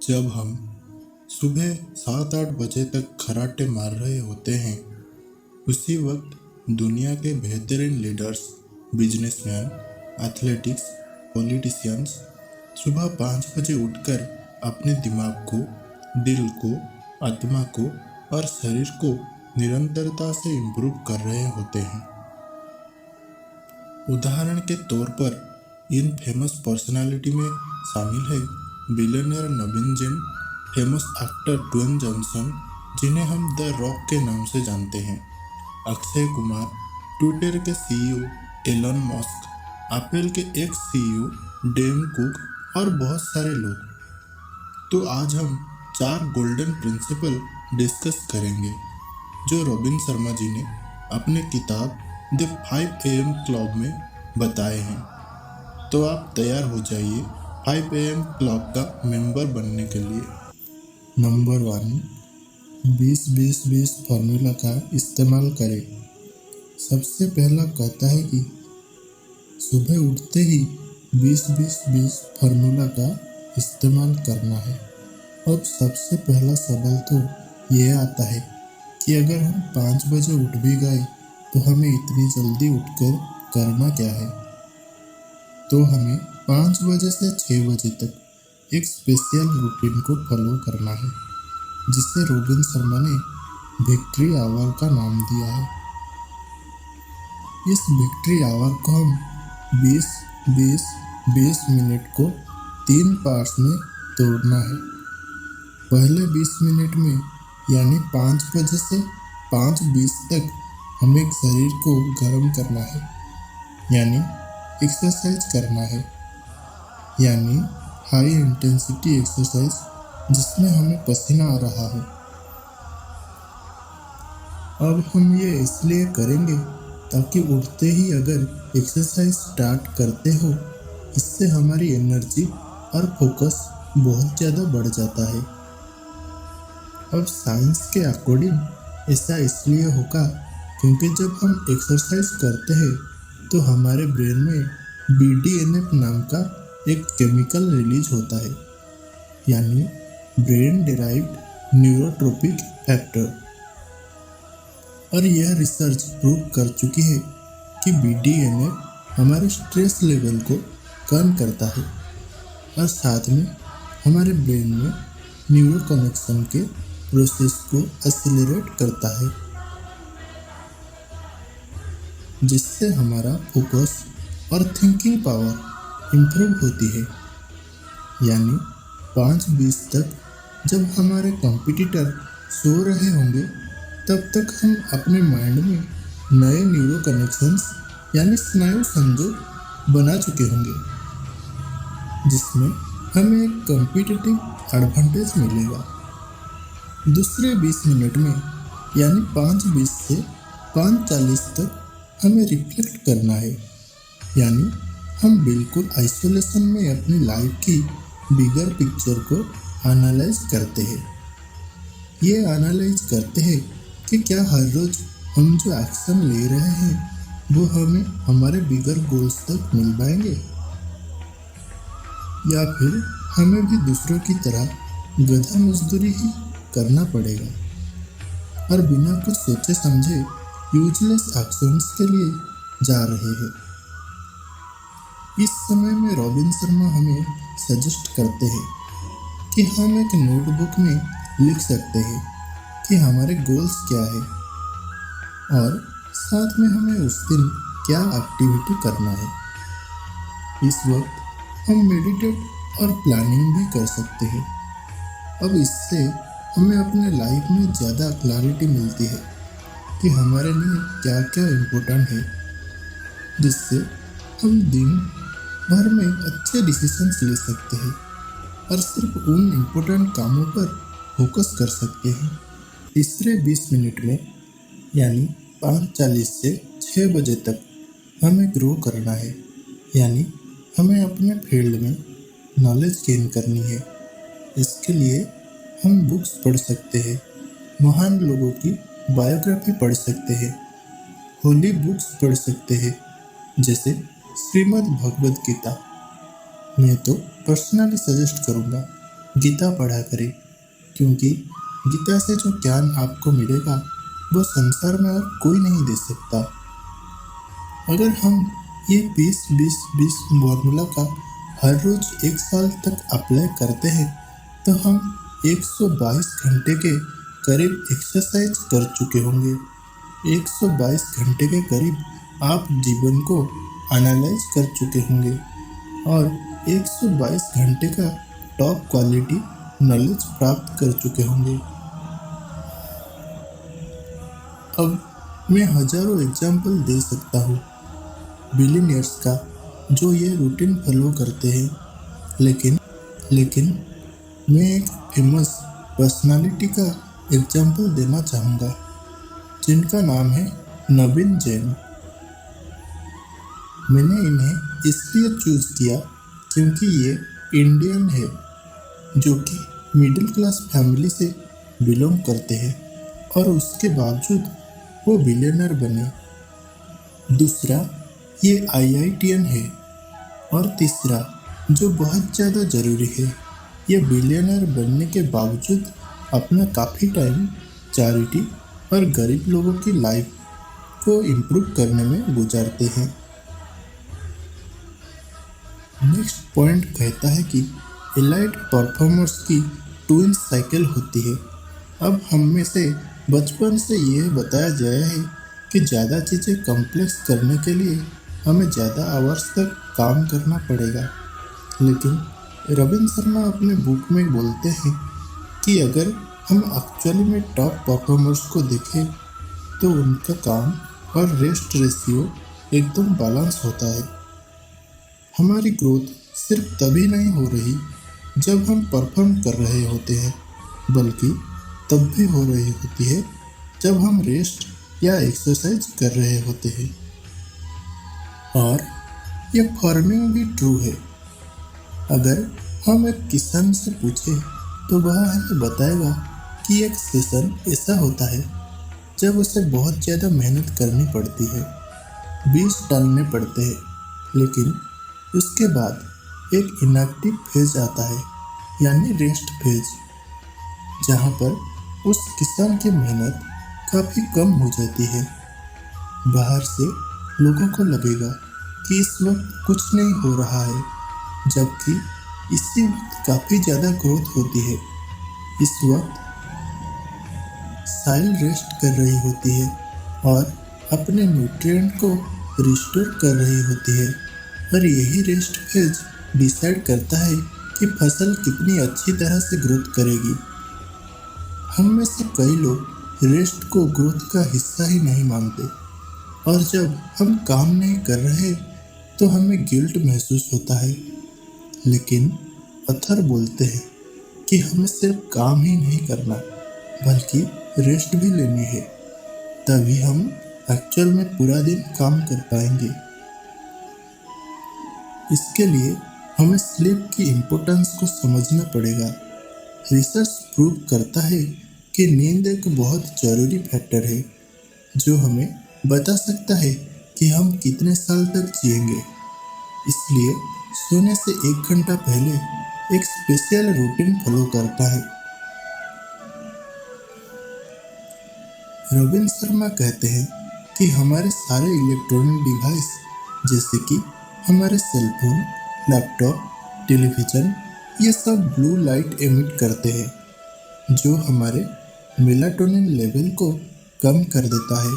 जब हम सुबह 7-8 बजे तक खर्राटे मार रहे होते हैं, उसी वक्त दुनिया के बेहतरीन लीडर्स, बिजनेसमैन, एथलेटिक्स, पॉलिटिशियंस सुबह 5 बजे उठकर अपने दिमाग को, दिल को, आत्मा को और शरीर को निरंतरता से इम्प्रूव कर रहे होते हैं। उदाहरण के तौर पर इन फेमस पर्सनालिटी में शामिल है billionaire Naveen Jain, famous actor Dwayne Johnson जिन्हें हम द रॉक के नाम से जानते हैं, अक्षय कुमार, ट्विटर के सीईओ एलन मस्क, एप्पल के एक्स सीईओ डेम कुक और बहुत सारे लोग। तो आज हम 4 गोल्डन प्रिंसिपल डिस्कस करेंगे जो रॉबिन शर्मा जी ने अपने किताब द 5 AM क्लब में बताए हैं। तो आप तैयार हो जाइए 5 AM क्लब का मेंबर बनने के लिए। नंबर 1, 20-20-20 फार्मूला का इस्तेमाल करें। सबसे पहला कहता है कि सुबह उठते ही 20-20-20 फार्मूला का इस्तेमाल करना है। अब सबसे पहला सवाल तो यह आता है कि अगर हम 5 बजे उठ भी गए तो हमें इतनी जल्दी उठकर करना क्या है। तो हमें 5 बजे से 6 बजे तक एक स्पेशल रूटीन को फॉलो करना है जिसे रॉबिन शर्मा ने विक्ट्री आवर का नाम दिया है। इस विक्ट्री आवर को हम 20-20-20 मिनट को 3 पार्ट्स में तोड़ना है। पहले 20 मिनट में यानी 5 बजे से 5:20 तक हमें शरीर को गर्म करना है, यानी एक्सरसाइज करना है, यानी हाई इंटेंसिटी एक्सरसाइज जिसमें हमें पसीना आ रहा हो। अब हम ये इसलिए करेंगे ताकि उठते ही अगर एक्सरसाइज स्टार्ट करते हो, इससे हमारी एनर्जी और फोकस बहुत ज़्यादा बढ़ जाता है। अब साइंस के अकॉर्डिंग ऐसा इसलिए होगा क्योंकि जब हम एक्सरसाइज करते हैं तो हमारे ब्रेन में BDNF नाम का एक केमिकल रिलीज होता है, यानी ब्रेन डिराइव्ड न्यूरोट्रोपिक फैक्टर। और यह रिसर्च प्रूव कर चुकी है कि BDNF हमारे स्ट्रेस लेवल को कम करता है और साथ में हमारे ब्रेन में न्यूरो कनेक्शन के प्रोसेस को एक्सेलरेट करता है, जिससे हमारा फोकस और थिंकिंग पावर इम्प्रूव होती है। यानी 5:20 तक जब हमारे कॉम्पिटिटर सो रहे होंगे तब तक हम अपने माइंड में नए न्यूरो कनेक्शंस यानी स्नायु संजोग बना चुके होंगे, जिसमें हमें एक कॉम्पिटिटिव एडवांटेज मिलेगा। दूसरे 20 मिनट में यानी 5:20 से 5:40 तक हमें रिफ्लेक्ट करना है, यानी हम बिल्कुल आइसोलेशन में अपनी लाइफ की बिगर पिक्चर को एनालाइज करते हैं। ये एनालाइज करते हैं कि क्या हर रोज हम जो एक्शन ले रहे हैं वो हमें हमारे बिगर गोल्स तक मिल पाएंगे, या फिर हमें भी दूसरों की तरह गधा मजदूरी ही करना पड़ेगा और बिना कुछ सोचे समझे यूजलेस एक्शंस के लिए जा रहे हैं। इस समय में रॉबिन शर्मा हमें सजेस्ट करते हैं कि हम एक नोटबुक में लिख सकते हैं कि हमारे गोल्स क्या है और साथ में हमें उस दिन क्या एक्टिविटी करना है। इस वक्त हम मेडिटेट और प्लानिंग भी कर सकते हैं। अब इससे हमें अपने लाइफ में ज़्यादा क्लैरिटी मिलती है कि हमारे लिए क्या क्या इम्पोर्टेंट है, जिससे हम दिन भर में अच्छे डिसीजंस ले सकते हैं और सिर्फ उन इम्पोर्टेंट कामों पर फोकस कर सकते हैं। तीसरे 20 मिनट में यानी 5:40 से 6 बजे तक हमें ग्रो करना है, यानी हमें अपने फील्ड में नॉलेज गेन करनी है। इसके लिए हम बुक्स पढ़ सकते हैं, महान लोगों की बायोग्राफी पढ़ सकते हैं, होली बुक्स पढ़ सकते हैं जैसे श्रीमद् भगवद गीता। मैं तो पर्सनली सजेस्ट करूँगा गीता पढ़ा करें, क्योंकि गीता से जो ज्ञान आपको मिलेगा वो संसार में और कोई नहीं दे सकता। अगर हम ये 20-20-20 फॉर्मूला का हर रोज 1 साल तक अप्लाई करते हैं तो हम 122 घंटे के करीब एक्सरसाइज कर चुके होंगे। 122 घंटे के करीब आप जीवन को एनालाइज कर चुके होंगे और 122 घंटे का टॉप क्वालिटी नॉलेज प्राप्त कर चुके होंगे। अब मैं हजारों एग्जाम्पल दे सकता हूँ बिलियनियर्स का जो ये रूटीन फॉलो करते हैं, लेकिन मैं एक फेमस पर्सनालिटी का एग्जाम्पल देना चाहूँगा जिनका नाम है नवीन जैन। मैंने इन्हें इसलिए चूज किया क्योंकि ये इंडियन है जो कि मिडिल क्लास फैमिली से बिलोंग करते हैं और उसके बावजूद वो बिलियनर बने। दूसरा, ये IITian है। और तीसरा, जो बहुत ज़्यादा ज़रूरी है, ये बिलियनर बनने के बावजूद अपना काफ़ी टाइम चैरिटी और गरीब लोगों की लाइफ को इम्प्रूव करने में गुजारते हैं। नेक्स्ट पॉइंट कहता है कि एलाइट परफॉर्मर्स की ट्विन साइकिल होती है। अब हम में से बचपन से यह बताया गया है कि ज़्यादा चीज़ें कॉम्प्लेक्स करने के लिए हमें ज़्यादा आवर्स तक काम करना पड़ेगा, लेकिन रविंद्र शर्मा अपने बुक में बोलते हैं कि अगर हम एक्चुअली में टॉप परफॉर्मर्स को देखें तो उनका काम और रेस्ट रेशियो एकदम बैलेंस होता है। हमारी ग्रोथ सिर्फ तभी नहीं हो रही जब हम परफॉर्म कर रहे होते हैं, बल्कि तब भी हो रही होती है जब हम रेस्ट या एक्सरसाइज कर रहे होते हैं। और ये फार्मिंग भी ट्रू है। अगर हम एक किसान से पूछें तो वह हमें बताएगा कि एक सेशन ऐसा होता है जब उसे बहुत ज़्यादा मेहनत करनी पड़ती है, बीज डालने पड़ते हैं, लेकिन उसके बाद एक इनएक्टिव फेज आता है, यानी रेस्ट फेज, जहाँ पर उस किसान की मेहनत काफ़ी कम हो जाती है। बाहर से लोगों को लगेगा कि इस वक्त कुछ नहीं हो रहा है, जबकि इसी वक्त काफ़ी ज़्यादा ग्रोथ होती है। इस वक्त साइल रेस्ट कर रही होती है और अपने न्यूट्रिएंट को रिस्टोर कर रही होती है, और यही रेस्ट फेज डिसाइड करता है कि फसल कितनी अच्छी तरह से ग्रोथ करेगी। हम में से कई लोग रेस्ट को ग्रोथ का हिस्सा ही नहीं मानते, और जब हम काम नहीं कर रहे तो हमें गिल्ट महसूस होता है। लेकिन अथर बोलते हैं कि हमें सिर्फ काम ही नहीं करना बल्कि रेस्ट भी लेनी है, तभी हम एक्चुअल में पूरा दिन काम कर पाएंगे। इसके लिए हमें स्लीप की इम्पोर्टेंस को समझना पड़ेगा। रिसर्च प्रूव करता है कि नींद एक बहुत ज़रूरी फैक्टर है जो हमें बता सकता है कि हम कितने साल तक जिएंगे। इसलिए सोने से 1 घंटा पहले एक स्पेशल रूटीन फॉलो करता है। रविंद्र शर्मा कहते हैं कि हमारे सारे इलेक्ट्रॉनिक डिवाइस जैसे कि हमारे सेल फोन, लैपटॉप, टेलीविज़न, ये सब ब्लू लाइट एमिट करते हैं, जो हमारे मेलाटोनिन लेवल को कम कर देता है,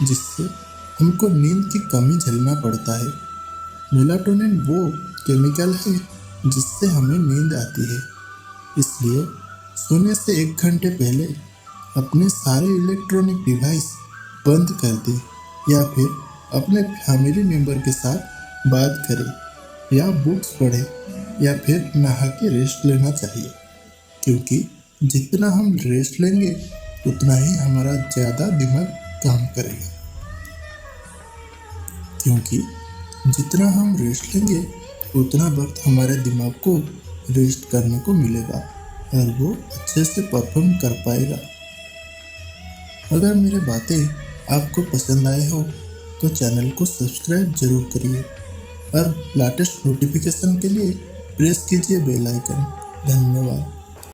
जिससे हमको नींद की कमी झेलना पड़ता है। मेलाटोनिन वो केमिकल है जिससे हमें नींद आती है। इसलिए सोने से 1 घंटे पहले अपने सारे इलेक्ट्रॉनिक डिवाइस बंद कर दें, या फिर अपने फैमिली मेम्बर के साथ बात करें या बुक्स पढ़ें, या फिर नहा के रेस्ट लेना चाहिए, क्योंकि जितना हम रेस्ट लेंगे उतना ही हमारा ज़्यादा दिमाग काम करेगा। क्योंकि जितना हम रेस्ट लेंगे उतना वक्त हमारे दिमाग को रेस्ट करने को मिलेगा और वो अच्छे से परफॉर्म कर पाएगा। अगर मेरी बातें आपको पसंद आए हो तो चैनल को सब्सक्राइब जरूर करिए और लेटेस्ट नोटिफिकेशन के लिए प्रेस कीजिए बेल आइकन। धन्यवाद।